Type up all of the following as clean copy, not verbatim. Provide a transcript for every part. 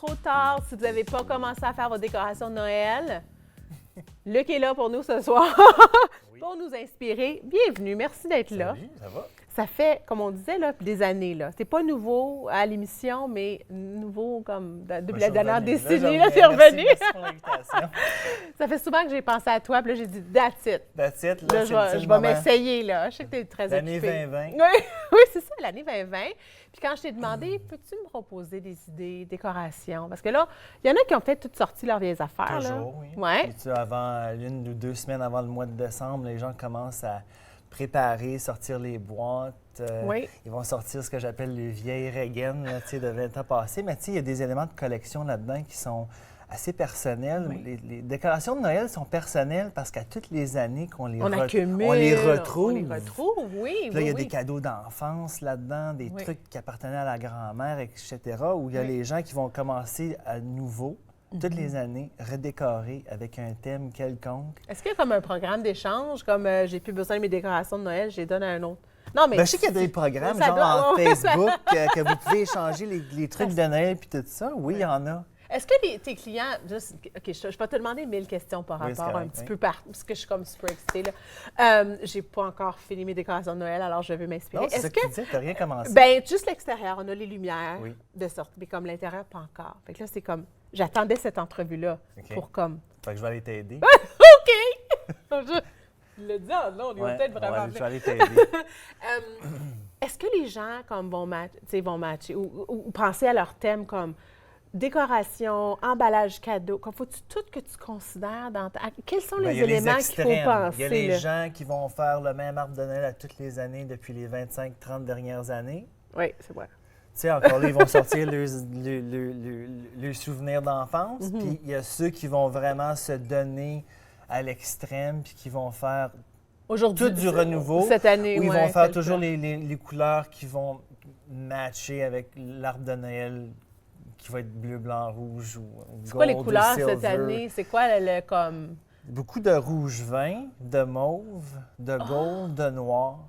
trop tard, si vous n'avez pas commencé à faire vos décorations de Noël, Luc est là pour nous ce soir, pour nous inspirer. Bienvenue, merci d'être là. Salut, ça va? Ça fait, comme on disait, là, des années. C'est pas nouveau à l'émission, mais nouveau comme depuis la dernière décennie. Là, c'est revenu. Merci pour l'invitation. Ça fait souvent que j'ai pensé à toi, puis là, j'ai dit « that's it ». That's it, Là, je vais m'essayer, là. Je sais que tu es très L'année occupée. 2020. Oui, c'est ça, l'année 2020. Puis quand je t'ai demandé, peux-tu me proposer des idées, décorations? Parce que là, il y en a qui ont peut-être toutes sorti leurs vieilles affaires. Toujours, là. oui. Ouais. Puis, avant 1 ou 2 semaines avant le mois de décembre, les gens commencent à préparer, sortir les boîtes. Oui. Ils vont sortir ce que j'appelle les vieilles Reagan de 20 ans passés. Mais il y a des éléments de collection là-dedans qui sont assez personnels. Oui. Les décorations de Noël sont personnelles parce qu'à toutes les années qu'on les, accumule, on les retrouve. On les retrouve, oui. Puis là, il y a oui. des cadeaux d'enfance là-dedans, des Oui. trucs qui appartenaient à la grand-mère, etc., où il y a Oui. les gens qui vont commencer à nouveau, toutes les années, redécorer avec un thème quelconque. Est-ce qu'il y a comme un programme d'échange, comme j'ai plus besoin de mes décorations de Noël, je les donne à un autre? Non, mais Ben, je sais qu'il y a des programmes, ça genre doit- en Facebook, que vous pouvez échanger les trucs de Noël puis tout ça. Oui, il y en a. Est-ce que tes clients, juste, OK, je vais te demander 1000 questions par Oui, c'est rapport un correct, petit oui. peu parce que je suis comme super excitée. Là. J'ai pas encore fini mes décorations de Noël, alors je vais m'inspirer. Non, c'est Est-ce ça que tu disais, tu n'as rien commencé. ben juste l'extérieur, on a les lumières Oui. de sorte, mais comme l'intérieur, pas encore. Fait que là, c'est comme, j'attendais cette entrevue-là OK. pour comme, Fait que je vais aller t'aider. OK! Je le dis, ah non, on y va Ouais, peut-être vraiment je vais bien. aller t'aider. Est-ce que les gens comme vont matcher ou penser à leur thème comme décoration, emballage cadeau, comme faut-tu tout que tu considères dans ta... Quels sont Ben, les il y a éléments qu'il faut extrêmes. penser? Il y a les là? gens qui vont faire le même arbre de Noël à toutes les années depuis les 25-30 dernières années. Oui, c'est vrai. Tu sais, encore là, ils vont sortir leurs souvenirs d'enfance. Puis il y a ceux qui vont vraiment se donner à l'extrême, puis qui vont faire Aujourd'hui, tout du renouveau. cette année, Où ils ouais, vont faire tel toujours plan. les couleurs qui vont matcher avec l'arbre de Noël qui va être bleu, blanc, rouge ou C'est quoi les gold ou couleurs cette silver. année? C'est quoi le comme... Beaucoup de rouge vin, de mauve, de gold, de noir.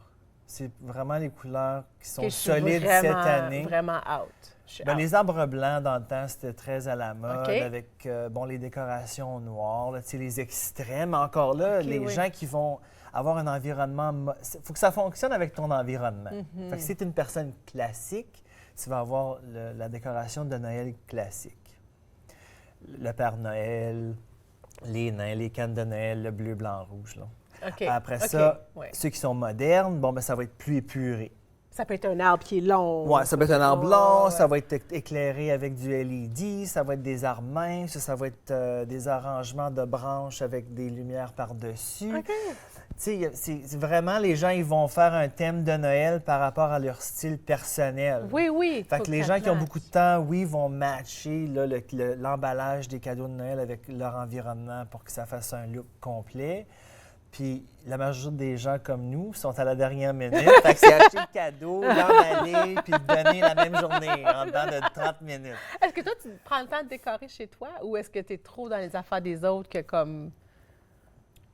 C'est vraiment les couleurs qui sont que je suis solides vraiment, cette année. vraiment out. Je suis Ben, out. les arbres blancs, dans le temps, c'était très à la mode, OK. avec les décorations noires, là, tu sais, les extrêmes. Encore là, OK, les oui. gens qui vont avoir un environnement... Il faut que ça fonctionne avec ton environnement. Fait que si tu es une personne classique, tu vas avoir la décoration de Noël classique. Le Père Noël, les nains, les cannes de Noël, le bleu, blanc, rouge. Là. OK. Après OK, ça, ouais. ceux qui sont modernes, bon, ben, ça va être plus épuré. Ça peut être un arbre qui est long. Ouais, ça peut être un arbre blanc, Ouais. ça va être éclairé avec du LED, ça va être des arbres minces, ça va être des arrangements de branches avec des lumières par-dessus. OK. Tu sais, c'est vraiment, les gens, ils vont faire un thème de Noël par rapport à leur style personnel. Oui, oui. Fait faut que les ça gens qui ont matche. beaucoup de temps, oui, vont matcher là, l'emballage des cadeaux de Noël avec leur environnement pour que ça fasse un look complet. Puis la majorité des gens comme nous sont à la dernière minute. Fait que c'est acheter le cadeau, l'emballer, puis le donner la même journée, en dedans de 30 minutes. Est-ce que toi, tu prends le temps de décorer chez toi ou est-ce que tu es trop dans les affaires des autres que comme...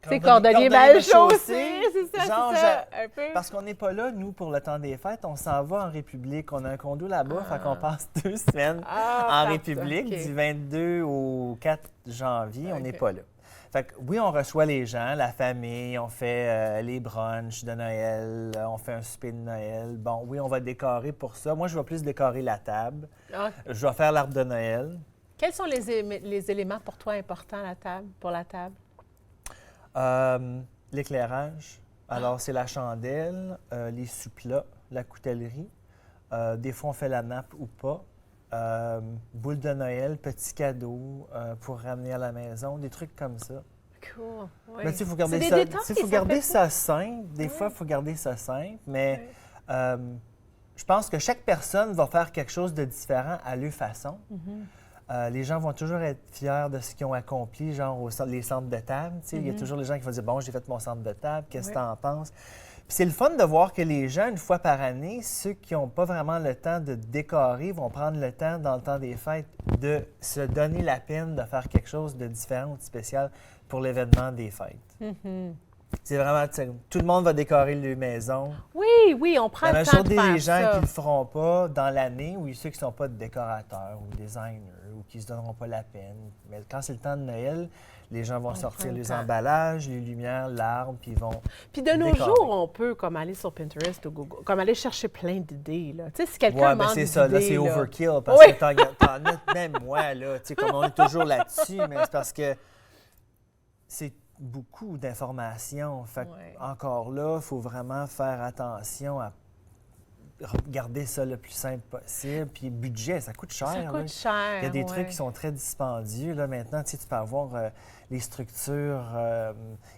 C'est cordonnier mal chaussé, c'est ça, Genre, c'est ça, un peu. Parce qu'on n'est pas là, nous, pour le temps des fêtes. On s'en va en République. On a un condo là-bas, fait qu'on passe 2 semaines en République, OK. du 22 au 4 janvier. On OK. n'est pas là. Fait que oui, on reçoit les gens, la famille, on fait les brunchs de Noël, on fait un souper de Noël. Bon, oui, on va décorer pour ça. Moi, je vais plus décorer la table. Ah, Je vais faire l'arbre de Noël. quels sont les éléments pour toi importants à la table, pour la table? L'éclairage. Alors, c'est la chandelle, les sous-plats, la coutellerie. Des fois, on fait la nappe ou pas. Boule de Noël, petits cadeaux pour ramener à la maison, des trucs comme ça. Cool. Oui. Mais tu sais, il faut garder C'est ça, des détails, tu sais, faut ça garder fait ça simple. Des fois, il faut garder ça simple, mais je pense que chaque personne va faire quelque chose de différent à leur façon. Les gens vont toujours être fiers de ce qu'ils ont accompli, genre les centres de table. Tu sais, il y a toujours les gens qui vont dire « Bon, j'ai fait mon centre de table, qu'est-ce que tu en penses? » Puis c'est le fun de voir que les gens, une fois par année, ceux qui n'ont pas vraiment le temps de décorer, vont prendre le temps, dans le temps des fêtes, de se donner la peine de faire quelque chose de différent ou de spécial pour l'événement des fêtes. C'est vraiment, tu sais, tout le monde va décorer leur maison. Oui, oui, on prend La le temps de majorité faire des gens ça. qui ne le feront pas dans l'année, ou ceux qui ne sont pas décorateurs ou designers, ou qui se donneront pas la peine. Mais quand c'est le temps de Noël, les gens vont sortir les printemps. emballages, les lumières, l'arbre, puis ils vont Puis de nos décorer. jours, on peut comme aller sur Pinterest ou Google, comme aller chercher plein d'idées. Là. Tu sais, si quelqu'un Ouais, mais manque c'est d'idées, ça, là, c'est là, overkill, parce Oui. que t'en as, même moi, là, tu sais, comme on est toujours là-dessus, mais c'est parce que c'est beaucoup d'informations. Fait que, Ouais. encore là, il faut vraiment faire attention à garder ça le plus simple possible. Puis budget, ça coûte cher. Ça là. coûte cher. Il y a des ouais. trucs qui sont très dispendieux. Là, maintenant, tu sais, tu peux avoir les structures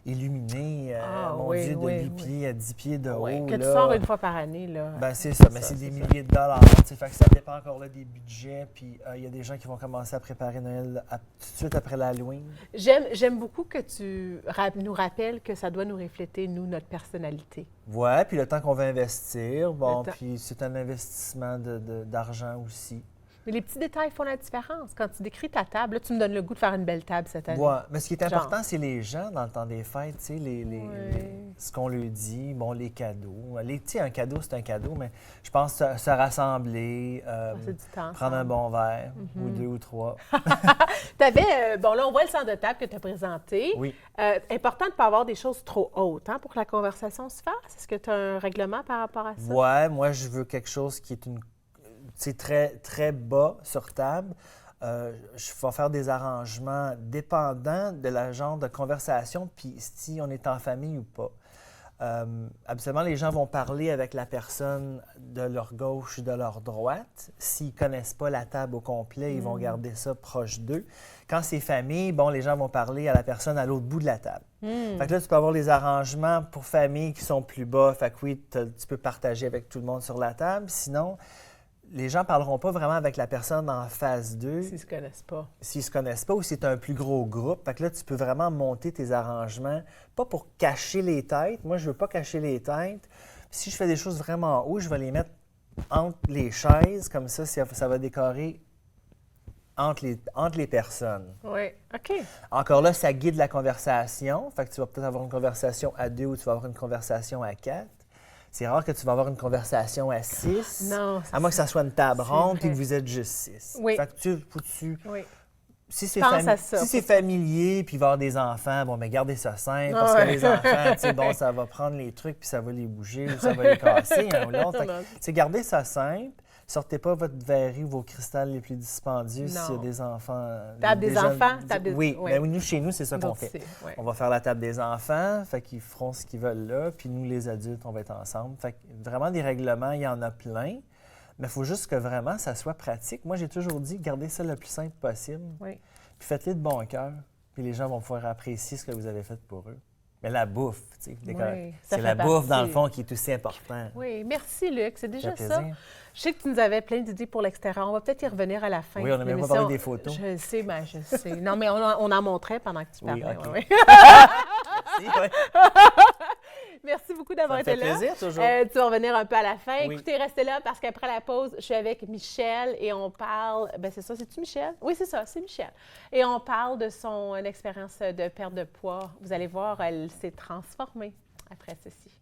illuminées, mon oui, Dieu, de oui, 8 oui. pieds à 10 pieds de Ouais, haut. que tu là. sors une fois par année. Là. Ben, c'est ça, mais c'est des milliers de dollars. Tu sais, fait que ça dépend encore là, des budgets. Puis il y a des gens qui vont commencer à préparer Noël tout de suite après l'Halloween. J'aime beaucoup que tu nous rappelles que ça doit nous refléter, nous, notre personnalité. Ouais, puis le temps qu'on va investir, bon, Le temps. puis c'est un investissement d'argent aussi. Mais les petits détails font la différence. Quand tu décris ta table, là, tu me donnes le goût de faire une belle table cette année. Ouais, mais ce qui est Genre. important, c'est les gens dans le temps des fêtes, tu sais, ce qu'on leur dit, bon, les cadeaux. Tu sais, un cadeau, c'est un cadeau, mais je pense se rassembler, C'est du temps. prendre un bon verre, ou 2 ou 3. Tu avais, bon, là, on voit le centre de table que tu as présenté. Oui. Important de ne pas avoir des choses trop hautes pour que la conversation se fasse. Est-ce que tu as un règlement par rapport à ça? Ouais, moi, je veux quelque chose qui est très, très bas sur table. Je vais faire des arrangements dépendants de la genre de conversation, puis si on est en famille ou pas. Habituellement, les gens vont parler avec la personne de leur gauche ou de leur droite. S'ils ne connaissent pas la table au complet, ils vont garder ça proche d'eux. Quand c'est famille, bon, les gens vont parler à la personne à l'autre bout de la table. Fait que là, tu peux avoir des arrangements pour famille qui sont plus bas. Fait que oui, tu peux partager avec tout le monde sur la table. Sinon, les gens ne parleront pas vraiment avec la personne en face d'eux S'ils ne se connaissent pas. s'ils ne se connaissent pas ou si c'est un plus gros groupe. Fait que là, tu peux vraiment monter tes arrangements, pas pour cacher les têtes. Moi, je ne veux pas cacher les têtes. Si je fais des choses vraiment haut, je vais les mettre entre les chaises, comme ça va décorer entre les personnes. Oui, OK. Encore là, ça guide la conversation. Fait que tu vas peut-être avoir une conversation à 2 ou tu vas avoir une conversation à 4. C'est rare que tu vas avoir une conversation à 6. Non, à moins que ça soit une table c'est ronde vrai. et que vous êtes juste 6. Oui. Fait que tu Oui. si c'est Pense à ça. si c'est familier puis il va y avoir des enfants, bon, mais gardez ça simple parce Ouais. que les enfants, tu sais, bon, ça va prendre les trucs puis ça va les bouger ou ça va les casser un ou l'autre. Fait que, Non. tu sais, gardez ça simple. Sortez pas votre verre ou vos cristals les plus dispendieux s'il y a Non. des enfants. Table des jeunes- enfants, table des- Oui, ouais. mais nous, chez nous, c'est ça qu'on Donc, fait. c'est- ouais. On va faire la table des enfants, fait qu'ils feront ce qu'ils veulent là, puis nous, les adultes, on va être ensemble. Fait que vraiment, des règlements, il y en a plein, mais il faut juste que vraiment ça soit pratique. Moi, j'ai toujours dit, gardez ça le plus simple possible, Oui. puis faites-le de bon cœur, puis les gens vont pouvoir apprécier ce que vous avez fait pour eux. Mais la bouffe, tu sais, Oui, c'est ça fait la bouffe, dans le partie. fond, qui est aussi important. Oui, merci Luc, c'est Ça déjà fait ça. plaisir. Je sais que tu nous avais plein d'idées pour l'extérieur. On va peut-être y revenir à la fin. Oui, on de n'a même pas l'émission. parlé des photos. Je sais, ben je sais. Non, mais on en montrait pendant que tu Oui, parlais. OK. ouais, ouais. Merci, ouais. Merci beaucoup Ça d'avoir me été fait là. plaisir, toujours. Tu vas revenir un peu à la fin. Oui. Écoutez, restez là parce qu'après la pause, je suis avec Michel et on parle. Ben c'est ça, c'est-tu Michel? Oui, c'est ça, c'est Michel. Et on parle de son expérience de perte de poids. Vous allez voir, elle s'est transformée après ceci.